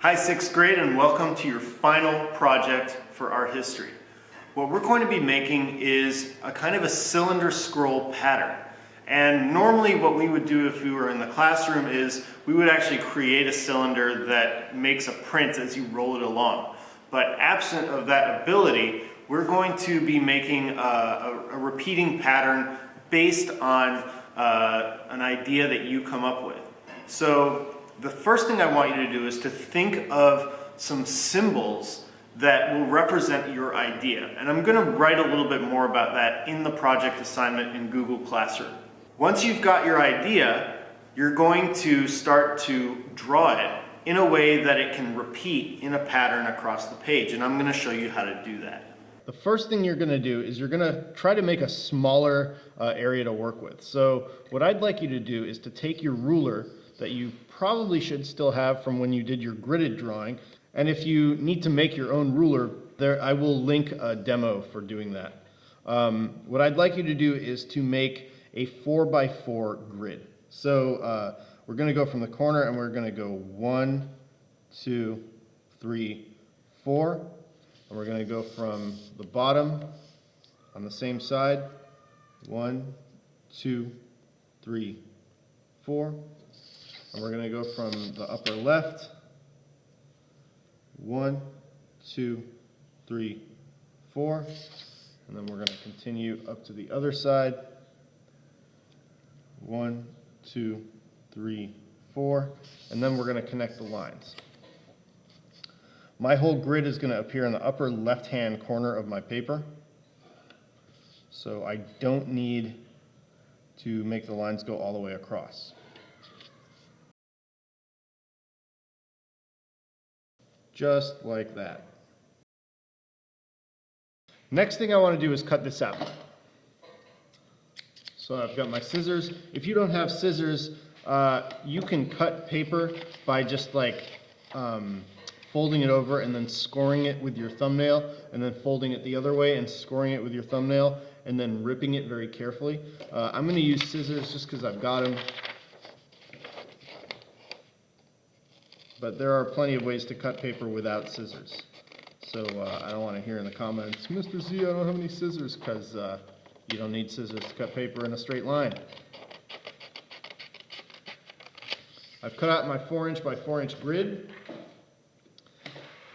Hi 6th grade, and welcome to your final project for art history. What we're going to be making is a kind of a cylinder scroll pattern. And normally what we would do if we were in the classroom is we would actually create a cylinder that makes a print as you roll it along. But absent of that ability, we're going to be making a repeating pattern based on an idea that you come up with. So the first thing I want you to do is to think of some symbols that will represent your idea. And I'm going to write a little bit more about that in the project assignment in Google Classroom. Once you've got your idea, you're going to start to draw it in a way that it can repeat in a pattern across the page. And I'm going to show you how to do that. The first thing you're going to do is you're going to try to make a smaller area to work with. So what I'd like you to do is to take your ruler that you probably should still have from when you did your gridded drawing. And if you need to make your own ruler, I will link a demo for doing that. What I'd like you to do is to make a 4x4 grid. So we're going to go from the corner and we're going to go 1, 2, 3, 4. And we're going to go from the bottom on the same side, 1, 2, 3, 4. And we're going to go from the upper left, 1, 2, 3, 4. And then we're going to continue up to the other side, 1, 2, 3, 4. And then we're going to connect the lines. My whole grid is going to appear in the upper left-hand corner of my paper. So I don't need to make the lines go all the way across. Just like that. Next thing I want to do is cut this out. So I've got my scissors. If you don't have scissors, you can cut paper by just like folding it over and then scoring it with your thumbnail, and then folding it the other way and scoring it with your thumbnail, and then ripping it very carefully. I'm going to use scissors just because I've got them. But there are plenty of ways to cut paper without scissors. So I don't want to hear in the comments, Mr. Z, I don't have any scissors, because you don't need scissors to cut paper in a straight line. I've cut out my 4" by 4" grid.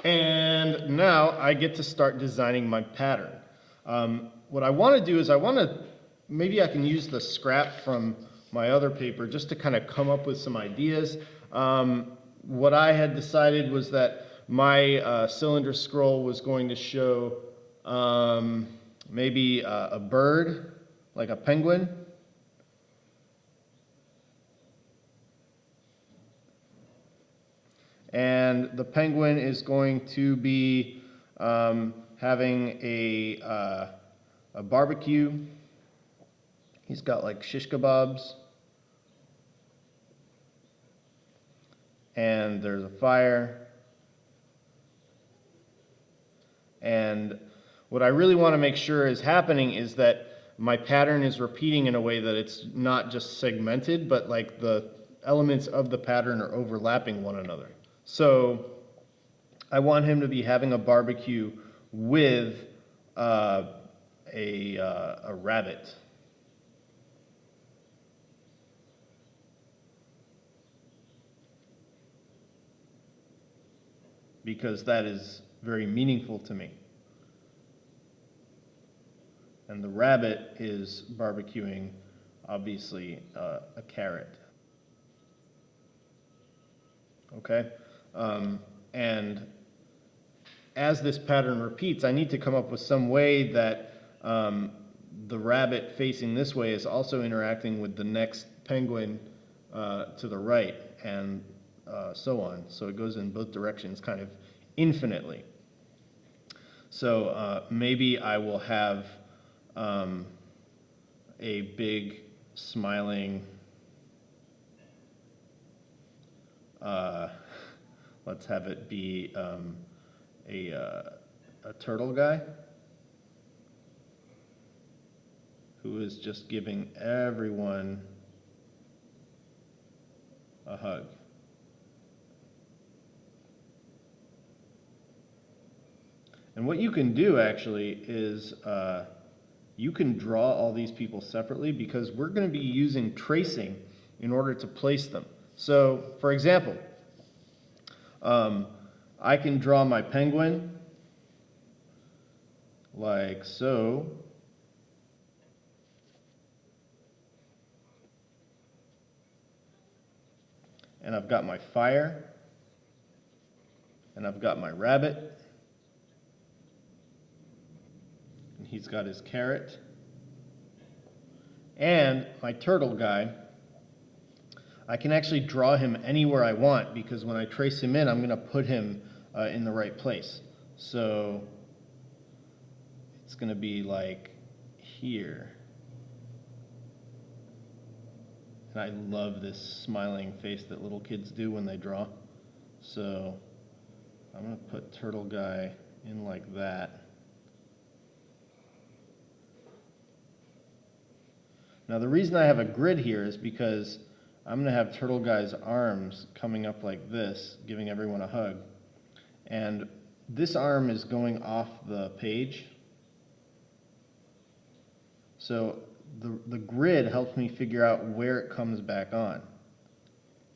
And now I get to start designing my pattern. What I want to do is maybe I can use the scrap from my other paper just to kind of come up with some ideas. What I had decided was that my cylinder scroll was going to show maybe a bird, like a penguin. And the penguin is going to be having a barbecue. He's got like shish kebabs. And there's a fire. And what I really want to make sure is happening is that my pattern is repeating in a way that it's not just segmented, but like the elements of the pattern are overlapping one another. So I want him to be having a barbecue with a rabbit. Because that is very meaningful to me. And the rabbit is barbecuing, obviously, a carrot. Okay? And as this pattern repeats, I need to come up with some way that the rabbit facing this way is also interacting with the next penguin to the right, and so on. So it goes in both directions kind of infinitely. So maybe I will have a big smiling, let's have it be a turtle guy who is just giving everyone a hug. And what you can do actually is you can draw all these people separately because we're going to be using tracing in order to place them. So, for example, I can draw my penguin like so. And I've got my fire. And I've got my rabbit. And he's got his carrot. And my turtle guy, I can actually draw him anywhere I want because when I trace him in, I'm going to put him in the right place. So it's going to be like here. And I love this smiling face that little kids do when they draw. So I'm going to put turtle guy in like that. Now the reason I have a grid here is because I'm going to have turtle guy's arms coming up like this, giving everyone a hug. And this arm is going off the page. So the grid helps me figure out where it comes back on,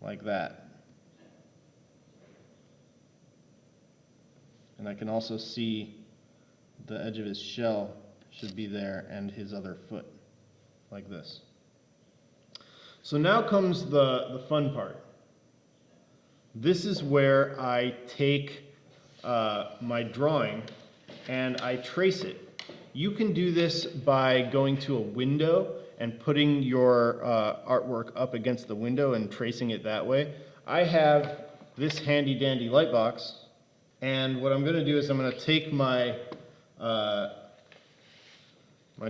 like that. And I can also see the edge of his shell should be there and his other foot, like this. So now comes the fun part. This is where I take my drawing and I trace it. You can do this by going to a window and putting your artwork up against the window and tracing it that way. I have this handy dandy light box, and what I'm going to do is I'm going to take my my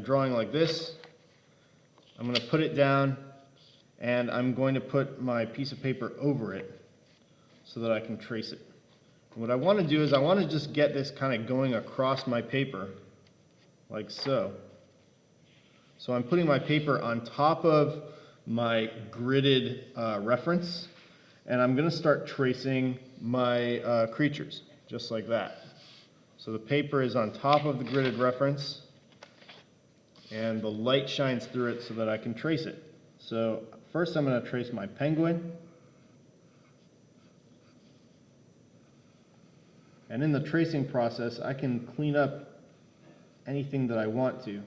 drawing like this. I'm going to put it down, and I'm going to put my piece of paper over it so that I can trace it. And what I want to do is I want to just get this kind of going across my paper like so. So I'm putting my paper on top of my gridded reference, and I'm going to start tracing my creatures just like that. So the paper is on top of the gridded reference, and the light shines through it so that I can trace it. So first I'm going to trace my penguin. And in the tracing process, I can clean up anything that I want to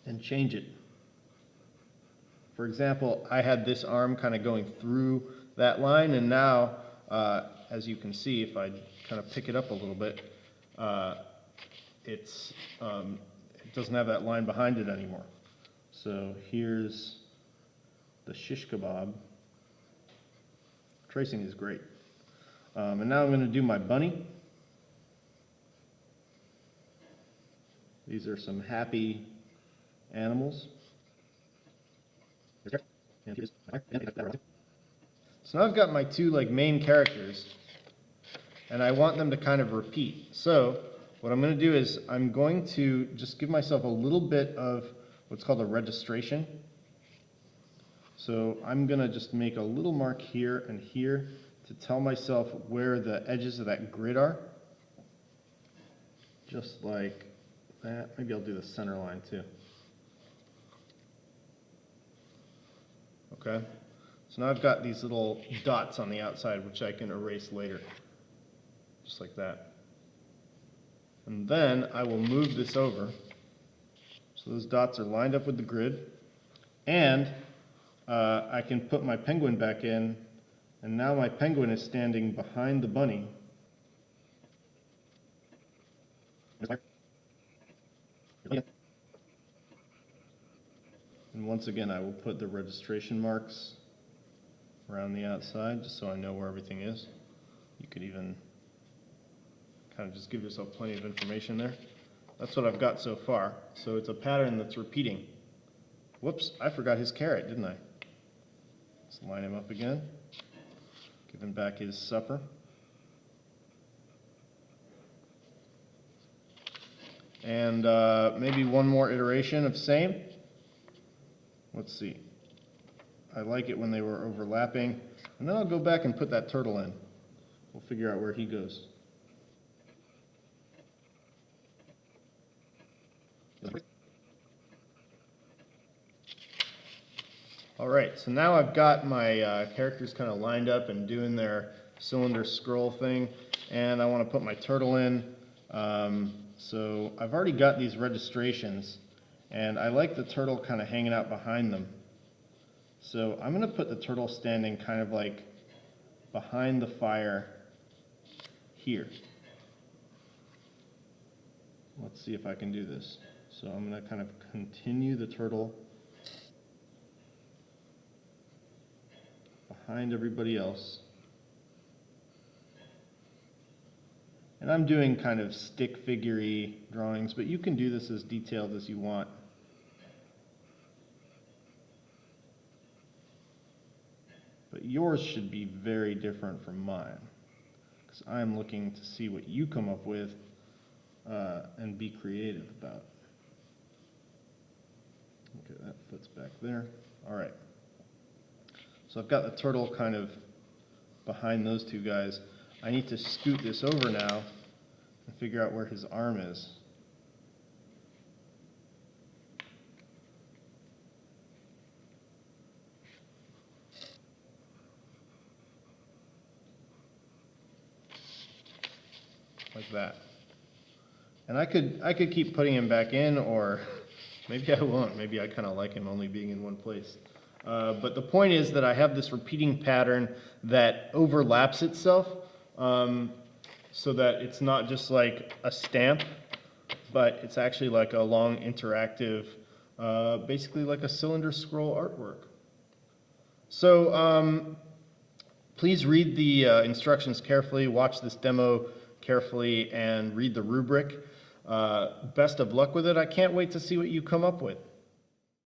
and change it. For example, I had this arm kind of going through that line, and now, as you can see, if I kind of pick it up a little bit, it doesn't have that line behind it anymore. So here's the shish kebab. Tracing is great. And now I'm going to do my bunny. These are some happy animals. So now I've got my two main characters, and I want them to kind of repeat. So what I'm going to do is I'm going to just give myself a little bit of what's called a registration. So I'm going to just make a little mark here and here to tell myself where the edges of that grid are. Just like that. Maybe I'll do the center line too. Okay. So now I've got these little dots on the outside which I can erase later. Just like that. And then I will move this over so those dots are lined up with the grid. And I can put my penguin back in, and now my penguin is standing behind the bunny. And once again, I will put the registration marks around the outside just so I know where everything is. You could even kind of just give yourself plenty of information there. That's what I've got so far. So it's a pattern that's repeating. Whoops, I forgot his carrot, didn't I? Let's line him up again. Give him back his supper. And maybe one more iteration of same. Let's see. I like it when they were overlapping. And then I'll go back and put that turtle in. We'll figure out where he goes. Alright, so now I've got my characters kind of lined up and doing their cylinder scroll thing, and I want to put my turtle in. So I've already got these registrations, and I like the turtle kind of hanging out behind them. So I'm going to put the turtle standing kind of like behind the fire here. Let's see if I can do this. So I'm going to kind of continue the turtle behind everybody else. And I'm doing kind of stick figure-y drawings, but you can do this as detailed as you want. But yours should be very different from mine, because I'm looking to see what you come up with and be creative about. Okay, that fits back there. All right. So I've got the turtle kind of behind those two guys. I need to scoot this over now and figure out where his arm is. Like that. And I could keep putting him back in, or maybe I won't. Maybe I kind of like him only being in one place. But the point is that I have this repeating pattern that overlaps itself, so that it's not just like a stamp, but it's actually like a long interactive, basically like a cylinder scroll artwork. So please read the instructions carefully, watch this demo carefully, and read the rubric. Best of luck with it. I can't wait to see what you come up with.